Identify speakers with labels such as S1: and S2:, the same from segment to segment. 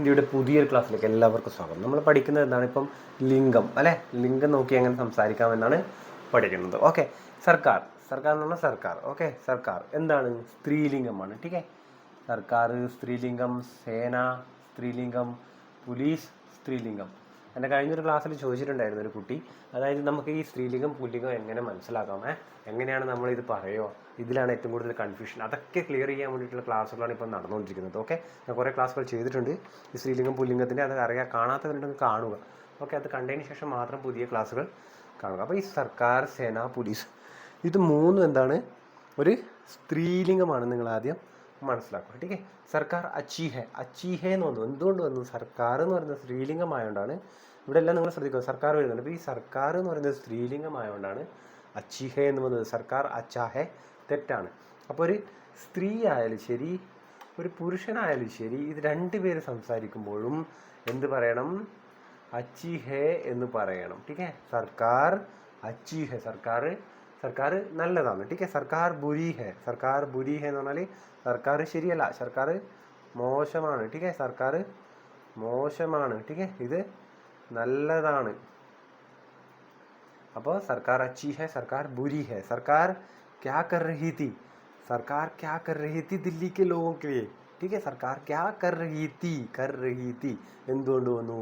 S1: ഹിന്ദിയുടെ പുതിയൊരു ക്ലാസ്സിലേക്ക് എല്ലാവർക്കും സ്വാഗതം. നമ്മൾ പഠിക്കുന്നത് എന്താണ്? ഇപ്പം ലിംഗം അല്ലെ, ലിംഗം നോക്കി എങ്ങനെ സംസാരിക്കാമെന്നാണ് പഠിക്കുന്നത്. ഓക്കെ, സർക്കാർ സർക്കാർ എന്ന് പറഞ്ഞാൽ സർക്കാർ. ഓക്കെ, സർക്കാർ എന്താണ്? സ്ത്രീലിംഗമാണ്. ടീക്കെ, സർക്കാർ സ്ത്രീലിംഗം, സേന സ്ത്രീലിംഗം, പോലീസ് സ്ത്രീലിംഗം. എൻ്റെ കഴിഞ്ഞൊരു ക്ലാസ്സിൽ ചോദിച്ചിട്ടുണ്ടായിരുന്നു ഒരു കുട്ടി, അതായത് നമുക്ക് ഈ സ്ത്രീലിംഗം പുല്ലിംഗം എങ്ങനെ മനസ്സിലാക്കാം, എങ്ങനെയാണ് നമ്മളിത് പറയുമോ, ഇതിലാണ് ഏറ്റവും കൂടുതൽ കൺഫ്യൂഷൻ. അതൊക്കെ ക്ലിയർ ചെയ്യാൻ വേണ്ടിയിട്ടുള്ള ക്ലാസ്സുകളാണ് ഇപ്പോൾ നടന്നുകൊണ്ടിരിക്കുന്നത്. ഓക്കെ, ഞാൻ കുറേ ക്ലാസ്സുകൾ ചെയ്തിട്ടുണ്ട് ഈ സ്ത്രീലിംഗം പുല്ലിംഗത്തിൻ്റെ. അത് കാണാത്തവരുണ്ടെങ്കിൽ കാണുക. ഓക്കെ, അത് കണ്ടതിന് ശേഷം മാത്രം പുതിയ ക്ലാസ്സുകൾ കാണുക. അപ്പോൾ ഈ സർക്കാർ, സേന, പോലീസ്, ഇത് മൂന്നും എന്താണ്? ഒരു സ്ത്രീലിംഗമാണ്. നിങ്ങൾ ആദ്യം മനസ്സിലാക്കുക. ടീക്കെ, സർക്കാർ അച്ചീഹെ, അച്ചീഹെ എന്ന് വന്നു. എന്തുകൊണ്ട് വന്നു? സർക്കാർ എന്ന് പറയുന്നത് സ്ത്രീലിംഗമായതുകൊണ്ടാണ്. ഇവിടെ എല്ലാം നിങ്ങൾ ശ്രദ്ധിക്കുക, സർക്കാർ വരുന്നുണ്ട്. അപ്പോൾ ഈ സർക്കാർ എന്ന് പറയുന്നത് സ്ത്രീലിംഗമായതുകൊണ്ടാണ് അച്ചീഹെ എന്ന് വന്നത്. സർക്കാർ അച്ചാഹെ തെറ്റാണ്. അപ്പോൾ ഒരു സ്ത്രീ ആയാലും ശരി, ഒരു പുരുഷനായാലും ശരി, ഇത് രണ്ടുപേര് സംസാരിക്കുമ്പോഴും എന്ത് പറയണം? അച്ചീഹെ എന്ന് പറയണം. ടീക്കെ, സർക്കാർ അച്ചീഹെ, സർക്കാർ നല്ലതാണ്. ടീക്കെ, സർക്കാർ ബുരി ഹെ, സർക്കാർ ബുരി ഹെ എന്ന് പറഞ്ഞാൽ സർക്കാർ ശരിയല്ല, സർക്കാർ മോശമാണ്. ടീക്കെ, സർക്കാർ മോശമാണ്. ടീക്കെ, ഇത് നല്ലതാണ്. അപ്പോൾ സർക്കാർ അച്ചി ഹെ, സർക്കാർ ബുരി ഹെ. സർക്കാർ ക്യാ കർ രഹി തി, സർക്കാർ ക്യാ കർ രഹി തി ദില്ലി കെ ലോഗോं के लिए. ടീക്കെ, സർക്കാർ ക്യാ കർ രഹി തി എന്തുകൊണ്ട് വന്നു?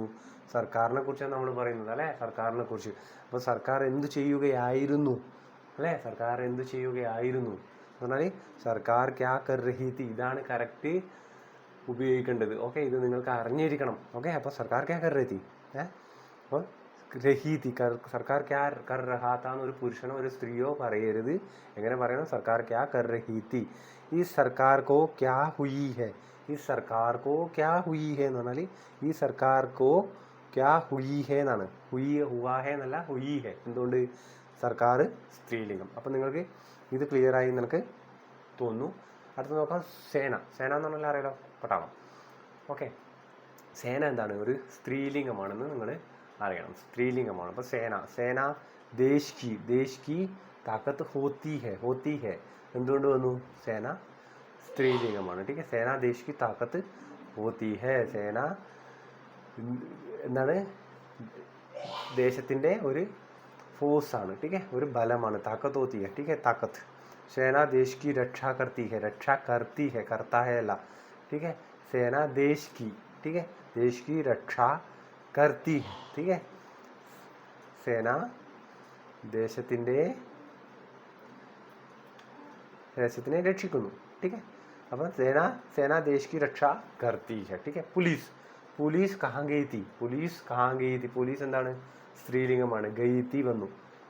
S1: സർക്കാരിനെ കുറിച്ചാണ് നമ്മൾ പറയുന്നത് അല്ലേ, സർക്കാരിനെ കുറിച്ച്. അപ്പോൾ സർക്കാർ എന്തു ചെയ്യുകയായിരുന്നു അല്ലേ, സർക്കാർ എന്തു ചെയ്യുകയായിരുന്നു എന്ന് പറഞ്ഞാൽ സർക്കാർ ക്യാ കർ രഹി തി, ഇതാണ് കറക്റ്റ് ഉപയോഗിക്കേണ്ടത്. ഓക്കെ, ഇത് നിങ്ങൾക്ക് അറിഞ്ഞിരിക്കണം. ഓക്കെ, അപ്പോൾ സർക്കാർ ക്യാ കർ രഹി തി, അപ്പോൾ രഹി തി, സർക്കാർ ക്യാ കർ രഹാ താ എന്ന് ഒരു പുരുഷനോ ഒരു സ്ത്രീയോ പറയരുത്. എങ്ങനെ പറയണം? സർക്കാർ ക്യാ കർ രഹി തി. ഈ സർക്കാർ കോ ക്യാ ഹുയി ഹെ, ഈ സർക്കാർ കോ ക്യാ ഹുയി ഹെ എന്ന് പറഞ്ഞാൽ ഈ സർക്കാർ കോ ക്യാ ഹുയി ഹെ എന്നാണ്. ഹുവാ ഹെ എന്നല്ല, ഹുയി ഹെ. എന്തുകൊണ്ട്? സർക്കാർ സ്ത്രീലിംഗം. അപ്പം നിങ്ങൾക്ക് ഇത് ക്ലിയർ ആയി നിനക്ക് തോന്നുന്നു. അടുത്ത് നോക്കാം, സേന. സേന എന്ന് പറഞ്ഞാൽ അറിയാലോ, പട്ടാളം. ഓക്കെ, സേന എന്താണ്? ഒരു സ്ത്രീലിംഗമാണെന്ന് നിങ്ങൾ അറിയണം. സ്ത്രീലിംഗമാണ്. അപ്പോൾ സേന ദേശ് കി താക്കത്ത് ഹോത്തി ഹെ. എന്തുകൊണ്ട് വന്നു? സേന സ്ത്രീലിംഗമാണ്. ടീക്കെ, സേന ദേശ് കി താക്കത്ത് ഹോത്തി ഹെ. സേന എന്താണ്? ദേശത്തിൻ്റെ ഒരു ഫോഴ്സാണ്. ടീക്കെ, ഒരു ബലമാണ്. താക്കത്ത് ഹോത്തി ഹെ. ടീക്കെ, താക്കത്ത്. സേന ദേശ് കി രക്ഷാ കർത്തി ഹെ, രക്ഷാ കർത്തി ഹെ, കർത്താ ഹെ അല്ല. ടീക്കെ, സേന ദേശ് കി, ടീക്കെ, ദേശ് കി രക്ഷാ കർത്തി ഹെ. ടീക്കെ, സേന ദേശത്തിനെ രക്ഷിക്കുന്നു. ടീക്കെ, അപ്പം സേന ദേശ് കി രക്ഷാ കർത്തി ഹെ. ടീക്കെ, പോലീസ് കഹാ ഗയി തി, പോലീസ് എന്താണ്? സ്ത്രീലിംഗമാണ്. ഗയി തി വന്നു.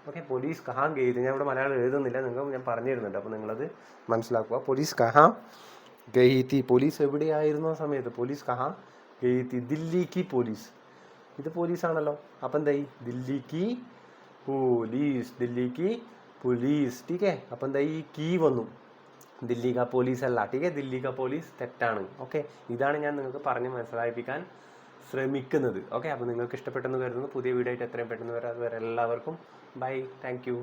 S1: ഓക്കെ, പോലീസ് കഹാ ഗയി തി. ഞാൻ ഇവിടെ മലയാളം എഴുതുന്നില്ല, നിങ്ങൾക്ക് ഞാൻ പറഞ്ഞു തരുന്നുണ്ട്, അപ്പോൾ നിങ്ങളത് മനസ്സിലാക്കുക. പോലീസ് കഹാ ഗയി തി, പോലീസ് എവിടെയായിരുന്നു ആ സമയത്ത്? പോലീസ് കഹാ ഗയി തി, ദില്ലി കി പോലീസ്. ഇത് പോലീസാണല്ലോ, അപ്പം എന്തായി? ദില്ലി കി പോലീസ്. ടീക്കെ, അപ്പം എന്തായി? കീ വന്നു. ദില്ലി കാ പോലീസ് അല്ല. ടീക്കെ, ദില്ലി കാ പോലീസ് തെറ്റാണ്. ഓക്കെ, ഇതാണ് ഞാൻ നിങ്ങൾക്ക് പറഞ്ഞ് മനസ്സിലാക്കിപ്പിക്കാൻ ശ്രമിക്കുന്നത്. ഓക്കെ, അപ്പോൾ നിങ്ങൾക്ക് ഇഷ്ടപ്പെട്ടെന്ന് കരുതുന്നു. പുതിയ വീഡിയോ ആയിട്ട് എത്രയും പെട്ടെന്ന് വരാം. അതുവരെ എല്ലാവർക്കും ബൈ, താങ്ക് യു.